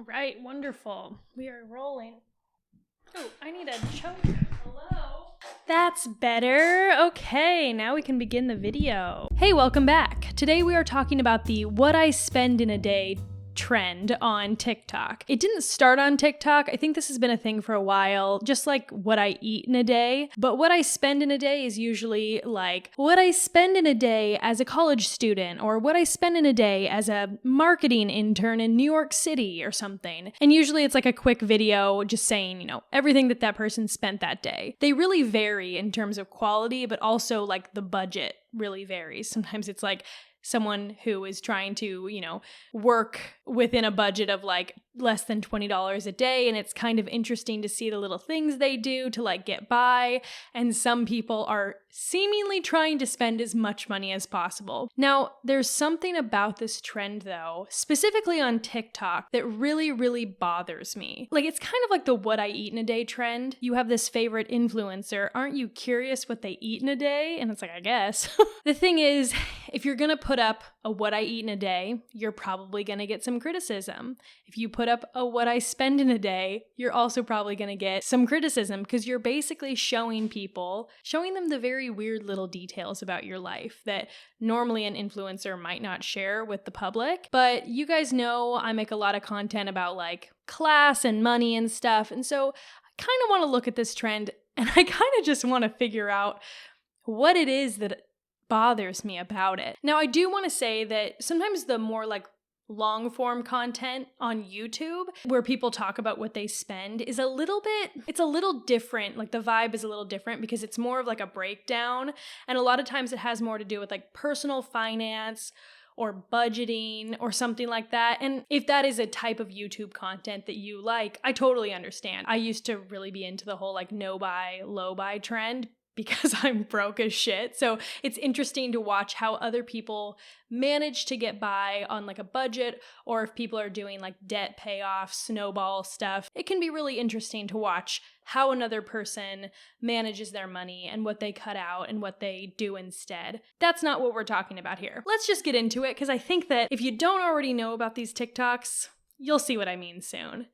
All right, wonderful. We are rolling. Oh, I need a choker. Hello? That's better. Okay, now we can begin the video. Hey, welcome back. Today we are talking about the what I spend in a day trend on TikTok. It didn't start on TikTok. I think this has been a thing for a while, just like what I eat in a day. But what I spend in a day is usually like what I spend in a day as a college student or what I spend in a day as a marketing intern in New York City or something. And usually it's like a quick video just saying, everything that person spent that day. They really vary in terms of quality, but also like the budget really varies. Sometimes it's like someone who is trying to, work within a budget of like less than $20 a day. And it's kind of interesting to see the little things they do to like get by. And some people are seemingly trying to spend as much money as possible. Now, there's something about this trend though, specifically on TikTok, that really, really bothers me. Like it's kind of like the what I eat in a day trend. You have this favorite influencer. Aren't you curious what they eat in a day? And it's like, I guess. The thing is, if you're going to put up a what I eat in a day, you're probably going to get some criticism. If you put up a what I spend in a day, you're also probably going to get some criticism because you're basically showing them the very weird little details about your life that normally an influencer might not share with the public. But you guys know I make a lot of content about like class and money and stuff. And so I kind of want to look at this trend and I kind of just want to figure out what it is that bothers me about it. Now, I do want to say that sometimes the more like long form content on YouTube where people talk about what they spend is it's a little different. Like the vibe is a little different because it's more of like a breakdown. And a lot of times it has more to do with like personal finance or budgeting or something like that. And if that is a type of YouTube content that you like, I totally understand. I used to really be into the whole like no buy, low buy trend because I'm broke as shit. So it's interesting to watch how other people manage to get by on like a budget, or if people are doing like debt payoff, snowball stuff. It can be really interesting to watch how another person manages their money and what they cut out and what they do instead. That's not what we're talking about here. Let's just get into it because I think that if you don't already know about these TikToks, you'll see what I mean soon.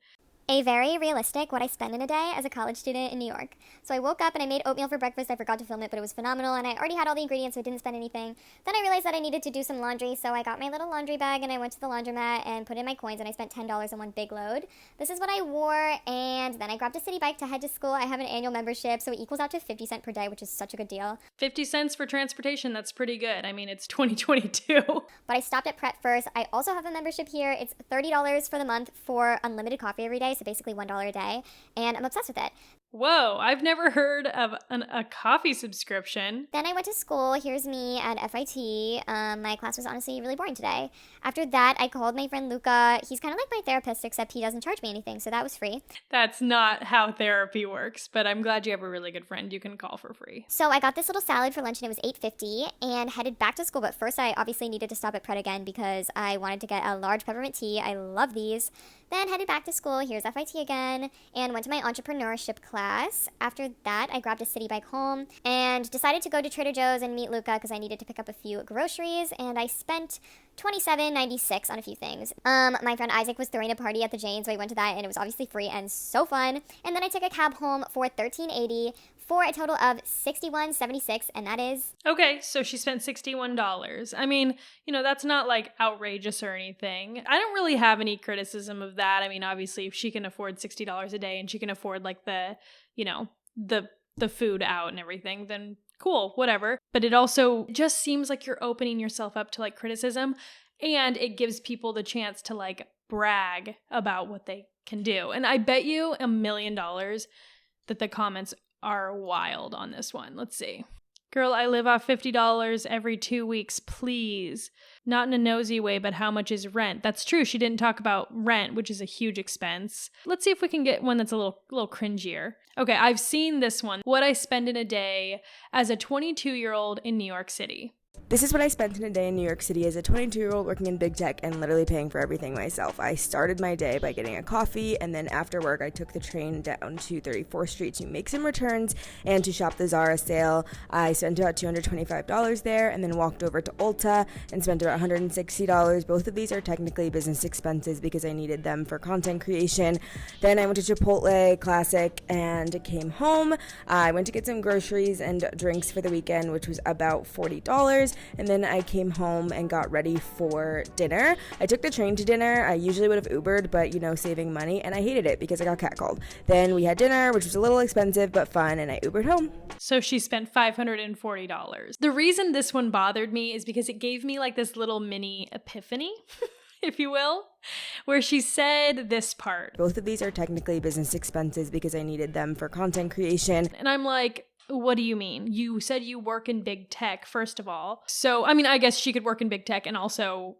A very realistic what I spend in a day as a college student in New York. So I woke up and I made oatmeal for breakfast. I forgot to film it, but it was phenomenal, and I already had all the ingredients, so I didn't spend anything. Then I realized that I needed to do some laundry, so I got my little laundry bag and I went to the laundromat and put in my coins, and I spent $10 on one big load. This is what I wore, and then I grabbed a city bike to head to school. I have an annual membership, so it equals out to 50 cents per day, which is such a good deal. 50 cents for transportation, that's pretty good. I mean, it's 2022. But I stopped at Pret first. I also have a membership here. It's $30 for the month for unlimited coffee every day, so basically $1 a day. And I'm obsessed with it. Whoa, I've never heard of a coffee subscription. Then I went to school. Here's me at FIT. My class was honestly really boring today. After that, I called my friend Luca. He's kind of like my therapist, except he doesn't charge me anything, so that was free. That's not how therapy works, but I'm glad you have a really good friend you can call for free. So I got this little salad for lunch, and it was $8.50, and headed back to school. But first, I obviously needed to stop at Pret again because I wanted to get a large peppermint tea. I love these. Then headed back to school. Here's FIT again, and went to my entrepreneurship class. After that, I grabbed a city bike home and decided to go to Trader Joe's and meet Luca because I needed to pick up a few groceries, and I spent $27.96 on a few things. My friend Isaac was throwing a party at the Jane, so I went to that, and it was obviously free and so fun. And then I took a cab home for $13.80 for a total of $61.76, and that is... Okay, so she spent $61. I mean, that's not like outrageous or anything. I don't really have any criticism of that. I mean, obviously, if she can afford $60 a day and she can afford like the food out and everything, then cool, whatever. But it also just seems like you're opening yourself up to like criticism, and it gives people the chance to like brag about what they can do. And I bet you $1 million that the comments are wild on this one. Let's see. Girl, I live off $50 every 2 weeks, please. Not in a nosy way, but how much is rent? That's true. She didn't talk about rent, which is a huge expense. Let's see if we can get one that's a little cringier. Okay, I've seen this one. What I spend in a day as a 22-year-old in New York City. This is what I spent in a day in New York City as a 22-year-old working in big tech and literally paying for everything myself. I started my day by getting a coffee, and then after work I took the train down to 34th Street to make some returns and to shop the Zara sale. I spent about $225 there and then walked over to Ulta and spent about $160. Both of these are technically business expenses because I needed them for content creation. Then I went to Chipotle Classic and came home. I went to get some groceries and drinks for the weekend, which was about $40. And then I came home and got ready for dinner. I took the train to dinner. I usually would have Ubered, but saving money, and I hated it because I got catcalled. Then we had dinner, which was a little expensive but fun, and I Ubered home. So she spent $540. The reason this one bothered me is because it gave me like this little mini epiphany, if you will, where she said this part. Both of these are technically business expenses because I needed them for content creation. And I'm like, what do you mean? You said you work in big tech, first of all. So, I mean, I guess she could work in big tech and also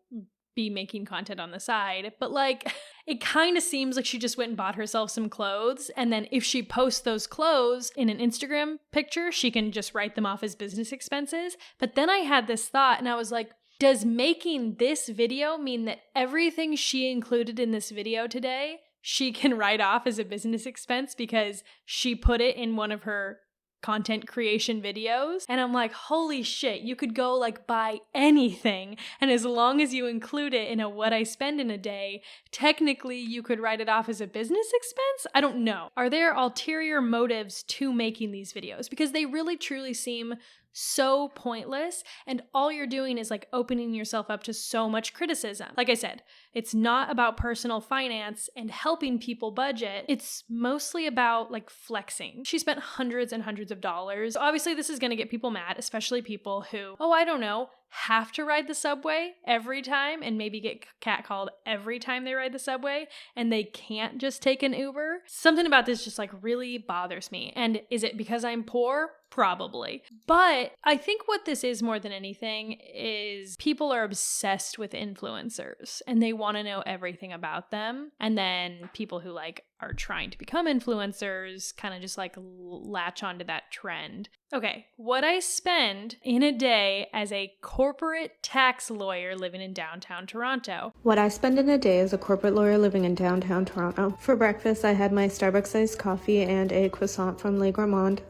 be making content on the side. But like, it kind of seems like she just went and bought herself some clothes. And then if she posts those clothes in an Instagram picture, she can just write them off as business expenses. But then I had this thought and I was like, does making this video mean that everything she included in this video today, she can write off as a business expense because she put it in one of her content creation videos? And I'm like, holy shit, you could go like buy anything, and as long as you include it in a what I spend in a day, technically you could write it off as a business expense? I don't know. Are there ulterior motives to making these videos? Because they really truly seem so pointless, and all you're doing is like opening yourself up to so much criticism. Like I said, it's not about personal finance and helping people budget. It's mostly about like flexing. She spent hundreds and hundreds of dollars. Obviously, this is going to get people mad, especially people who, I don't know, have to ride the subway every time and maybe get catcalled every time they ride the subway and they can't just take an Uber. Something about this just like really bothers me. And is it because I'm poor? Probably. But I think what this is more than anything is people are obsessed with influencers and they want to know everything about them. And then people who like are trying to become influencers kind of just like latch onto that trend. Okay, what I spend in a day as a corporate tax lawyer living in downtown Toronto. What I spend in a day as a corporate lawyer living in downtown Toronto. For breakfast, I had my Starbucks-iced coffee and a croissant from Le Gourmand.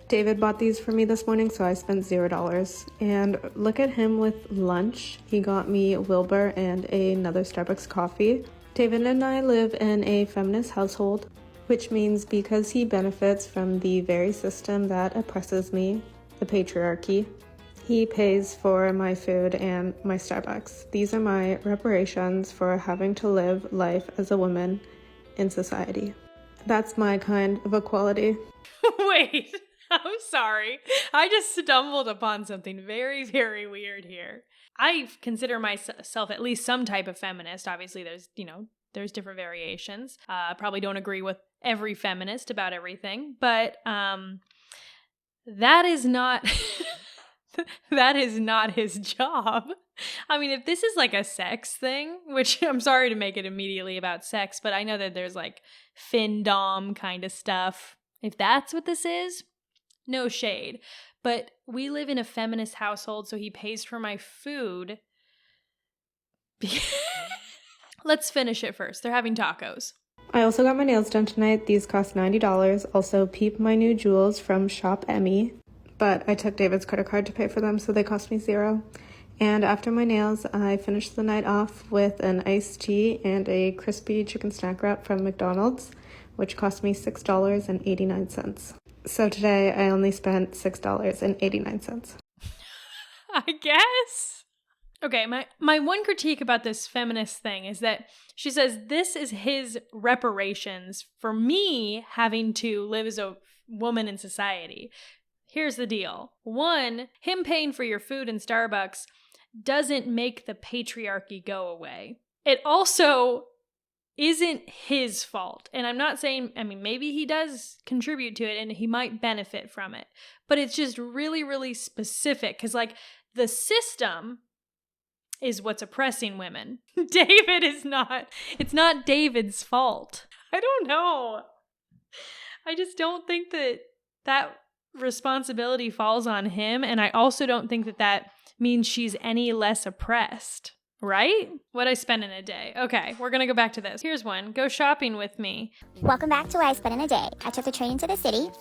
David bought these for me this morning, so I spent $0. And look at him with lunch. He got me Wilbur and another Starbucks coffee. David and I live in a feminist household, which means because he benefits from the very system that oppresses me, the patriarchy, he pays for my food and my Starbucks. These are my reparations for having to live life as a woman in society. That's my kind of equality. Wait, I'm sorry. I just stumbled upon something very, very weird here. I consider myself at least some type of feminist. Obviously, there's different variations. Probably don't agree with every feminist about everything, but that is not that is not his job. I mean, if this is like a sex thing, which I'm sorry to make it immediately about sex, but I know that there's like fin-dom kind of stuff. If that's what this is, no shade. But we live in a feminist household, so he pays for my food. Let's finish it first. They're having tacos. I also got my nails done tonight. These cost $90. Also, peep my new jewels from Shop Emmy. But I took David's credit card to pay for them, so they cost me $0. And after my nails, I finished the night off with an iced tea and a crispy chicken snack wrap from McDonald's, which cost me $6.89. So today, I only spent $6.89. I guess. Okay, my one critique about this feminist thing is that she says this is his reparations for me having to live as a woman in society. Here's the deal. One, him paying for your food in Starbucks doesn't make the patriarchy go away. It also isn't his fault. And I'm not saying, maybe he does contribute to it and he might benefit from it. But it's just really, really specific because, like, the system is what's oppressing women. It's not David's fault. I don't know. I just don't think that responsibility falls on him. And I also don't think that that means she's any less oppressed. Right? What I spend in a day. Okay, we're gonna go back to this. Here's one. Go shopping with me. Welcome back to what I spent in a day. I took the train into the city,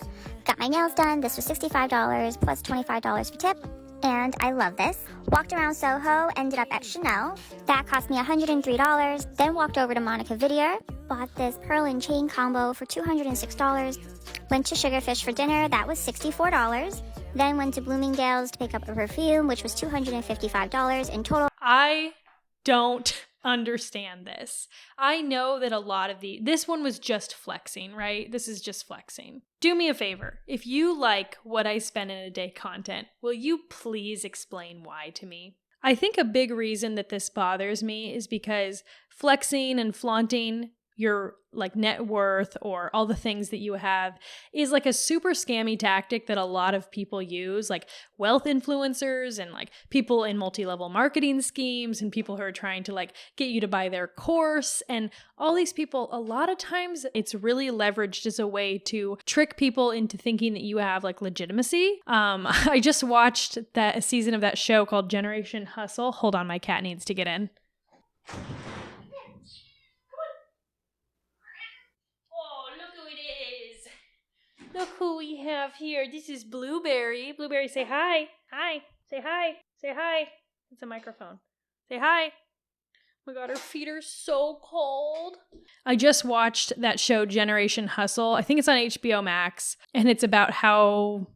got my nails done. This was $65 plus $25 for tip. And I love this. Walked around Soho, ended up at Chanel. That cost me $103. Then walked over to Monica Vidier. Bought this pearl and chain combo for $206. Went to Sugarfish for dinner. That was $64. Then went to Bloomingdale's to pick up a perfume, which was $255 in total. I don't understand this. I know that a lot of this one was just flexing, right? This is just flexing. Do me a favor. If you like what I spend in a day content, will you please explain why to me? I think a big reason that this bothers me is because flexing and flaunting your like net worth or all the things that you have is like a super scammy tactic that a lot of people use, like wealth influencers and like people in multi-level marketing schemes and people who are trying to like get you to buy their course. And all these people, a lot of times it's really leveraged as a way to trick people into thinking that you have like legitimacy. I just watched a season of that show called Generation Hustle. Hold on, my cat needs to get in. Look who we have here. This is Blueberry. Blueberry, say hi. Hi. Say hi. Say hi. It's a microphone. Say hi. Oh my God, her feet are so cold. I just watched that show, Generation Hustle. I think it's on HBO Max. And it's about how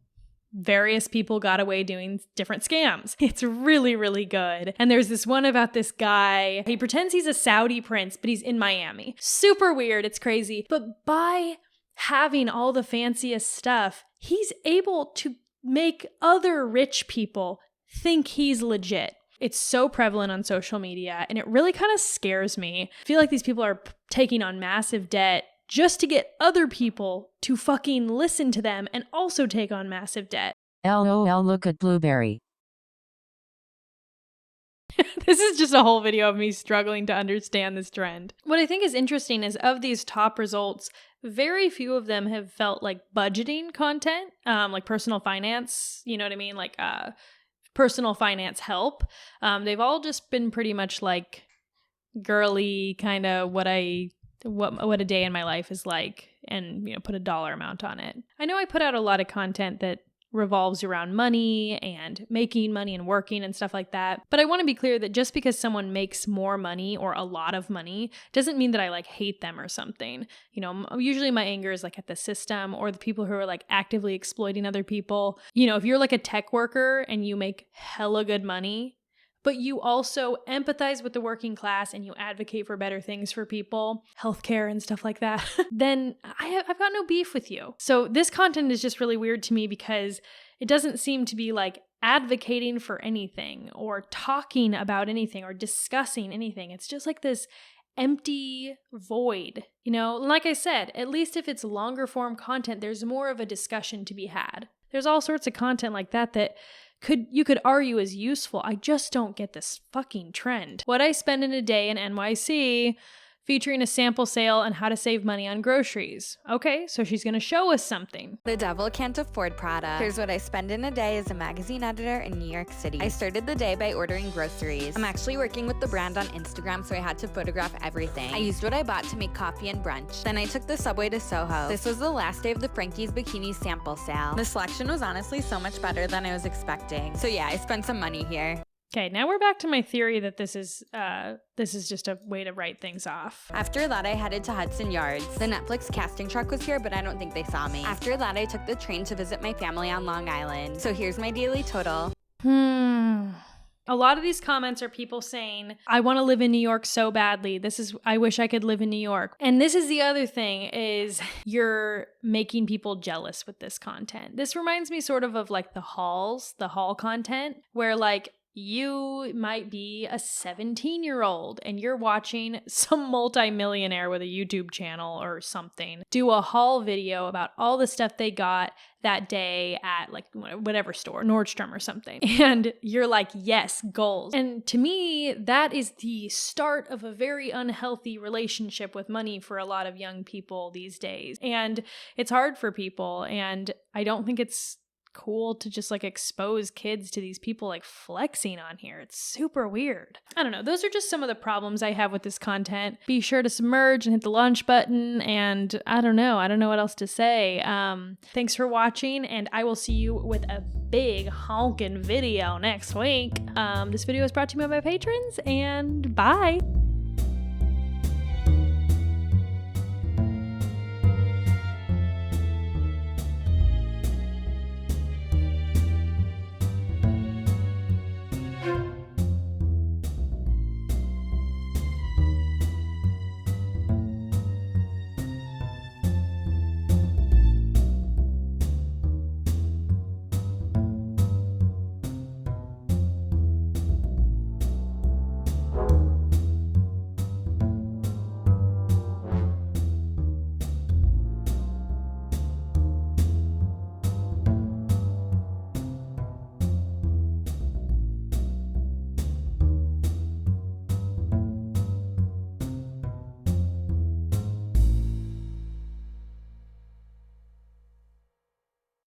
various people got away doing different scams. It's really, really good. And there's this one about this guy. He pretends he's a Saudi prince, but he's in Miami. Super weird. It's crazy. But by having all the fanciest stuff, he's able to make other rich people think he's legit. It's so prevalent on social media, and it really kind of scares me. I feel like these people are taking on massive debt just to get other people to fucking listen to them and also take on massive debt. LOL, look at Blueberry. This is just a whole video of me struggling to understand this trend. What I think is interesting is of these top results, very few of them have felt like budgeting content, like personal finance, you know what I mean? Like personal finance help. They've all just been pretty much like girly kind of what a day in my life is like, and put a dollar amount on it. I know I put out a lot of content that revolves around money and making money and working and stuff like that. But I want to be clear that just because someone makes more money or a lot of money doesn't mean that I like hate them or something. Usually my anger is like at the system or the people who are like actively exploiting other people. If you're like a tech worker and you make hella good money, but you also empathize with the working class and you advocate for better things for people, healthcare and stuff like that, then I've got no beef with you. So this content is just really weird to me because it doesn't seem to be like advocating for anything or talking about anything or discussing anything. It's just like this empty void. Like I said, at least if it's longer form content, there's more of a discussion to be had. There's all sorts of content like that you could argue is useful. I just don't get this fucking trend. What I spend in a day in NYC, featuring a sample sale on how to save money on groceries. Okay, so she's gonna show us something. The devil can't afford Prada. Here's what I spend in a day as a magazine editor in New York City. I started the day by ordering groceries. I'm actually working with the brand on Instagram, so I had to photograph everything. I used what I bought to make coffee and brunch. Then I took the subway to Soho. This was the last day of the Frankie's Bikini sample sale. The selection was honestly so much better than I was expecting. So yeah, I spent some money here. Okay, now we're back to my theory that this is just a way to write things off. After that, I headed to Hudson Yards. The Netflix casting truck was here, but I don't think they saw me. After that, I took the train to visit my family on Long Island. So here's my daily total. A lot of these comments are people saying, I want to live in New York so badly. I wish I could live in New York. And this is the other thing, is you're making people jealous with this content. This reminds me sort of like the haul content, where like, you might be a 17-year-old and you're watching some multimillionaire with a YouTube channel or something do a haul video about all the stuff they got that day at like whatever store, Nordstrom or something. And you're like, yes, goals. And to me, that is the start of a very unhealthy relationship with money for a lot of young people these days. And it's hard for people. And I don't think it's cool to just like expose kids to these people like flexing on here. It's super weird. I don't know. Those are just some of the problems I have with this content. Be sure to submerge and hit the launch button, and I don't know what else to say. Thanks for watching, and I will see you with a big honkin' video next week. This video is brought to you by my patrons, and bye.